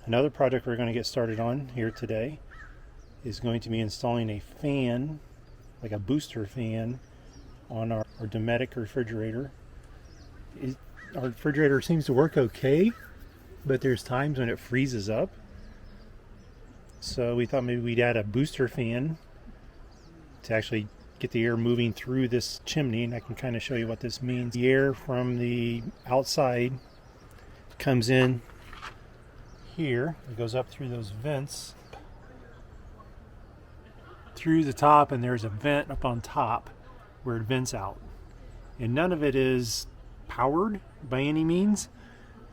Another project we're going to get started on here today is going to be installing a fan, like a booster fan, on our Dometic refrigerator. Our refrigerator seems to work okay, but there's times when it freezes up. So we thought maybe we'd add a booster fan to actually get the air moving through this chimney, and I can kind of show you what this means. The air from the outside comes in here, it goes up through those vents through the top, and there's a vent up on top where it vents out, and none of it is powered by any means.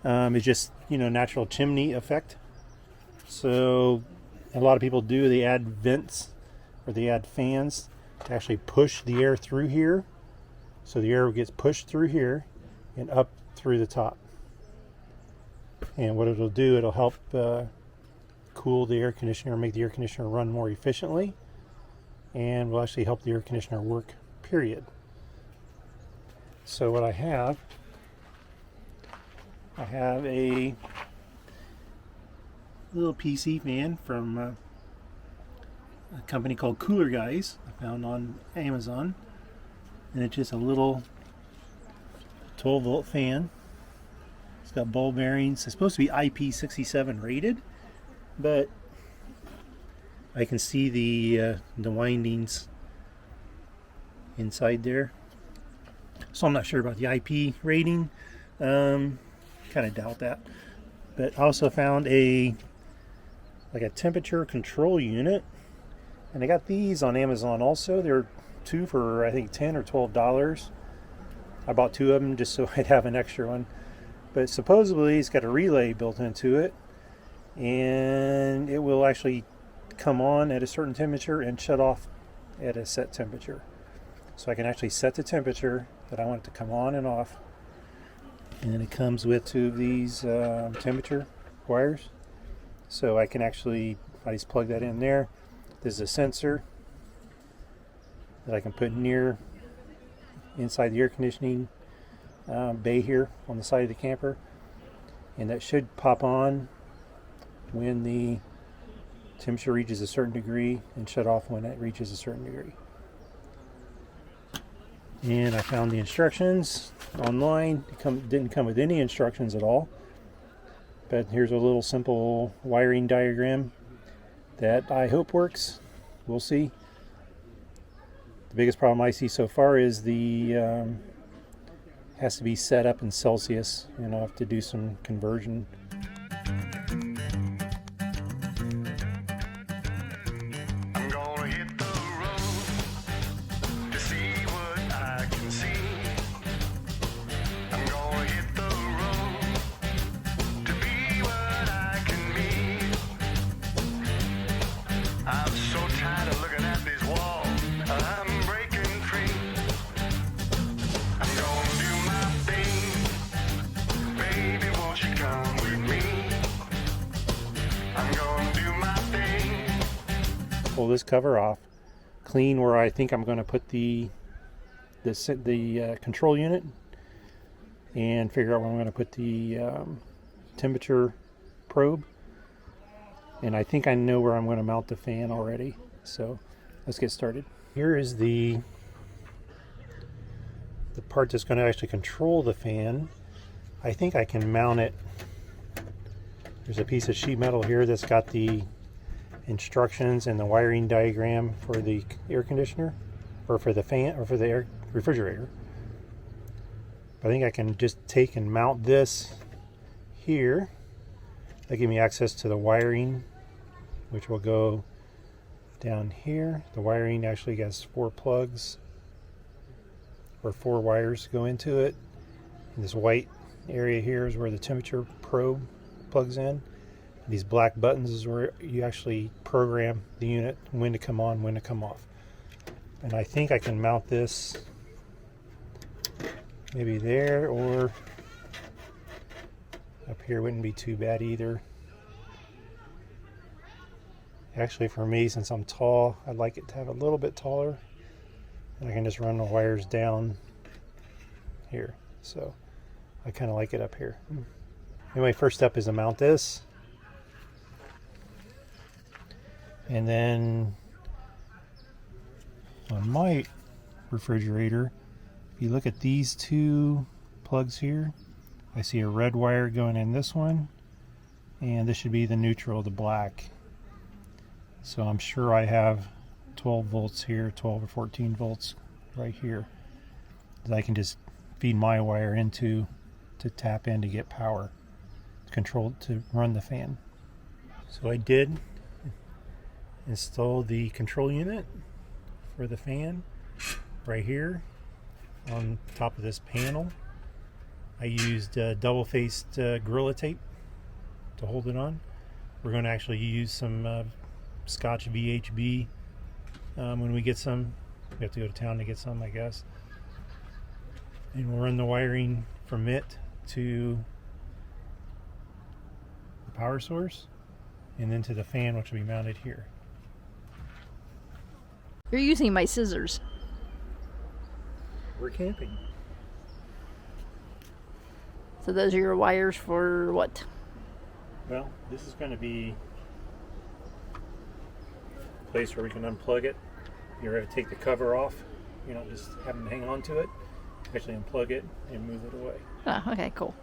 It's just, natural chimney effect. So a lot of people do, they add vents or they add fans to actually push the air through here, so the air gets pushed through here and up through the top. And what it'll do, it'll help cool the air conditioner, make the air conditioner run more efficiently, and will actually help the air conditioner work, period. So what I have a little PC fan from a company called Cooler Guys, I found on Amazon, and it's just a little 12 volt fan. It's got ball bearings. It's supposed to be IP67 rated, but I can see the windings inside there, so I'm not sure about the IP rating. Kind of doubt that. But I also found a temperature control unit, and I got these on Amazon also. They're two for I think $10 or $12. I bought two of them just so I'd have an extra one. But supposedly it's got a relay built into it, and it will actually come on at a certain temperature and shut off at a set temperature. So I can actually set the temperature that I want it to come on and off. And then it comes with two of these temperature wires. So I just plug that in there. There's a sensor that I can put inside the air conditioning bay here on the side of the camper, and that should pop on when the temperature reaches a certain degree and shut off when it reaches a certain degree. And I found the instructions online. It didn't come with any instructions at all, but here's a little simple wiring diagram that I hope works. We'll see. The biggest problem I see so far is the has to be set up in Celsius, and I'll have to do some conversion. I'm gonna hit the road to see what I can see. I'm gonna hit the road to be what I can be. I'm so tired of looking at this wall. I'm breaking free. I'm gonna do my thing. Baby, won't you come with me? I'm gonna do my thing. Pull this cover off, clean where I think I'm going to put the control unit, and figure out where I'm going to put the temperature probe. And I think I know where I'm going to mount the fan already. So let's get started. Here is the part that's going to actually control the fan. I think I can mount it. There's a piece of sheet metal here that's got the instructions and the wiring diagram for the air conditioner, or for the fan, or for the air refrigerator. I think I can just take and mount this here. That gives me access to the wiring, which will go down here. The wiring actually has 4 plugs, or 4 wires go into it. And this white area here is where the temperature probe plugs in. These black buttons is where you actually program the unit, when to come on, when to come off. And I think I can mount this maybe there, or up here wouldn't be too bad either. Actually, for me, since I'm tall, I'd like it to have a little bit taller, and I can just run the wires down here. So I kind of like it up here. Anyway, first step is to mount this. And then on my refrigerator, if you look at these two plugs here, I see a red wire going in this one, and this should be the neutral, the black. So I'm sure I have 12 volts here, 12 or 14 volts right here that I can just feed my wire into to tap in to get power controlled to run the fan. So I did install the control unit for the fan right here on top of this panel. I used double-faced Gorilla Tape to hold it on. We're going to actually use some Scotch VHB when we get some. We have to go to town to get some, I guess. And we'll run the wiring from it to the power source and then to the fan, which will be mounted here. You're using my scissors. We're camping. So those are your wires for what? Well, this is going to be a place where we can unplug it. You're going to take the cover off, you know, just have them hang on to it, actually unplug it and move it away. Oh, okay, cool.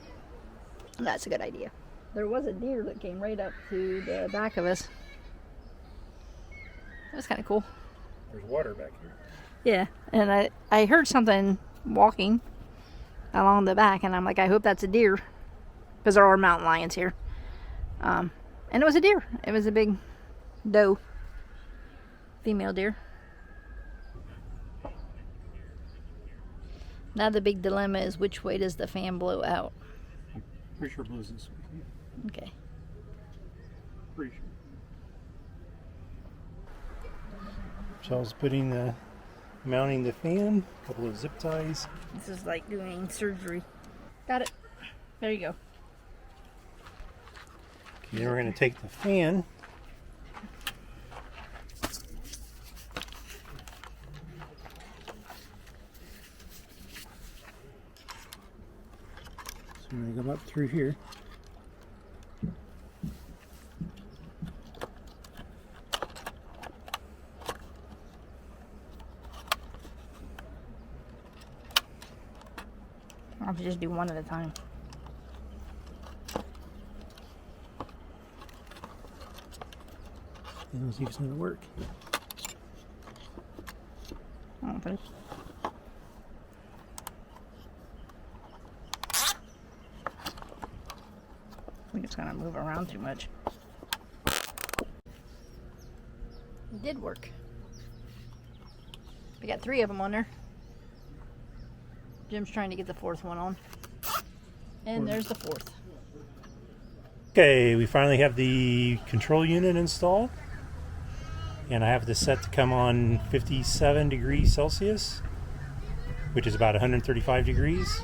That's a good idea. There was a deer that came right up to the back of us. That was kind of cool. There's water back here. Yeah, and I heard something walking along the back, and I'm like, I hope that's a deer, because there are mountain lions here. And it was a deer. It was a big doe, female deer. Now the big dilemma is, which way does the fan blow out? Pretty sure it blows this way. Okay. Pretty sure. Charles putting the mounting the fan, a couple of zip ties. This is like doing surgery. Got it. There you go. Okay, then we're going to take the fan. So I'm going to go up through here. I'll have to just do one at a time. And we'll see if it's going to work. Oh, but I think it's gonna move around too much. It did work. We got 3 of them on there. Jim's trying to get the 4th one on. And there's the 4th. Okay, we finally have the control unit installed. And I have this set to come on 57 degrees Celsius, which is about 135 degrees.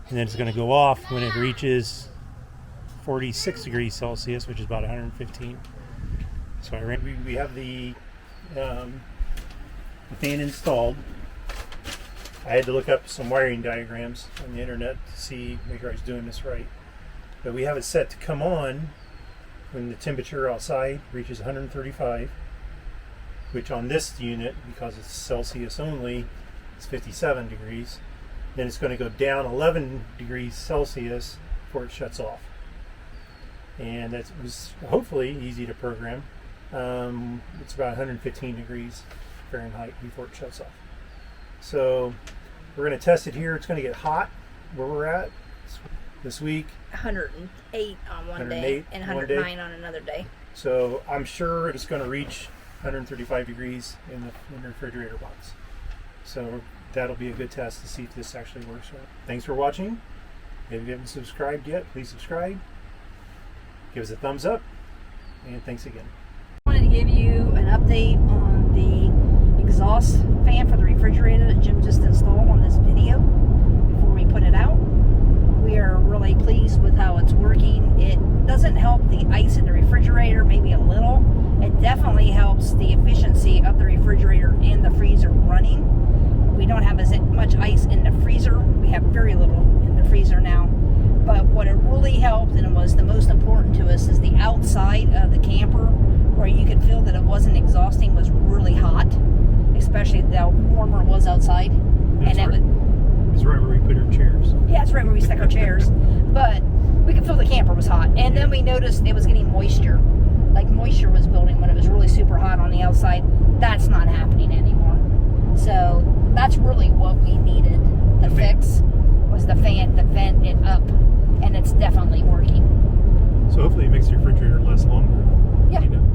And then it's going to go off when it reaches 46 degrees Celsius, which is about 115. So we have the fan installed. I had to look up some wiring diagrams on the internet to see, make sure I was doing this right. But we have it set to come on when the temperature outside reaches 135, which on this unit, because it's Celsius only, is 57 degrees. Then it's going to go down 11 degrees Celsius before it shuts off. And that was hopefully easy to program. It's about 115 degrees Fahrenheit before it shuts off. So we're going to test it here. It's going to get hot where we're at this week. 108 on one 108 day and 109 one day. on another day. So I'm sure it's going to reach 135 degrees in the refrigerator box. So that'll be a good test to see if this actually works right. Thanks for watching. If you haven't subscribed yet, please subscribe. Give us a thumbs up. And thanks again. I wanted to give you an update on the exhaust fan for the refrigerator that Jim just installed on this video before we put it out. We are really pleased with how it's working. It doesn't help the ice in the refrigerator, maybe a little. It definitely helps the efficiency of the refrigerator and the freezer running. We don't have as much ice in the freezer. We have very little in the freezer now. But what it really helped, and it was the most important to us, is the outside of the camper, where you could feel that it wasn't exhausting was really hot, especially the warmer it was outside. It's And it was, it's right where we put our chairs. yeah, it's right where we stuck our chairs. But we could feel the camper was hot. And then we noticed it was getting moisture. Like moisture was building when it was really super hot on the outside. That's not happening anymore. So that's really what we needed. The fix was the fan to vent it up. And it's definitely working. So hopefully it makes the refrigerator last longer. Yeah. You know?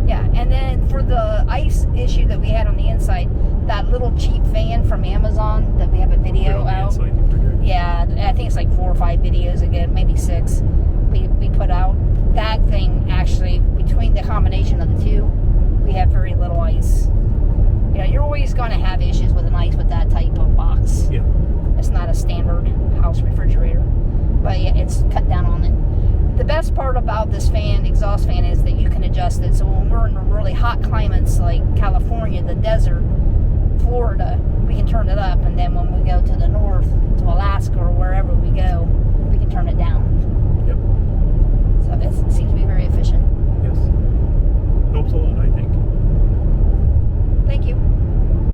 Yeah, and then for the ice issue that we had on the inside, that little cheap fan from Amazon that we have a video Put on the out. inside of the refrigerator. Yeah, I think it's like 4 or 5 videos again, maybe 6 we put out. That thing actually, between the combination of the two, we have very little ice. You know, you're always going to have issues with an ice with that type of box. Yeah. It's not a standard house refrigerator, but yeah, it's cut down on it. The best part about this fan, exhaust fan, is that you can adjust it. So when we're in really hot climates like California, the desert, Florida, we can turn it up, and then when we go to the north, to Alaska or wherever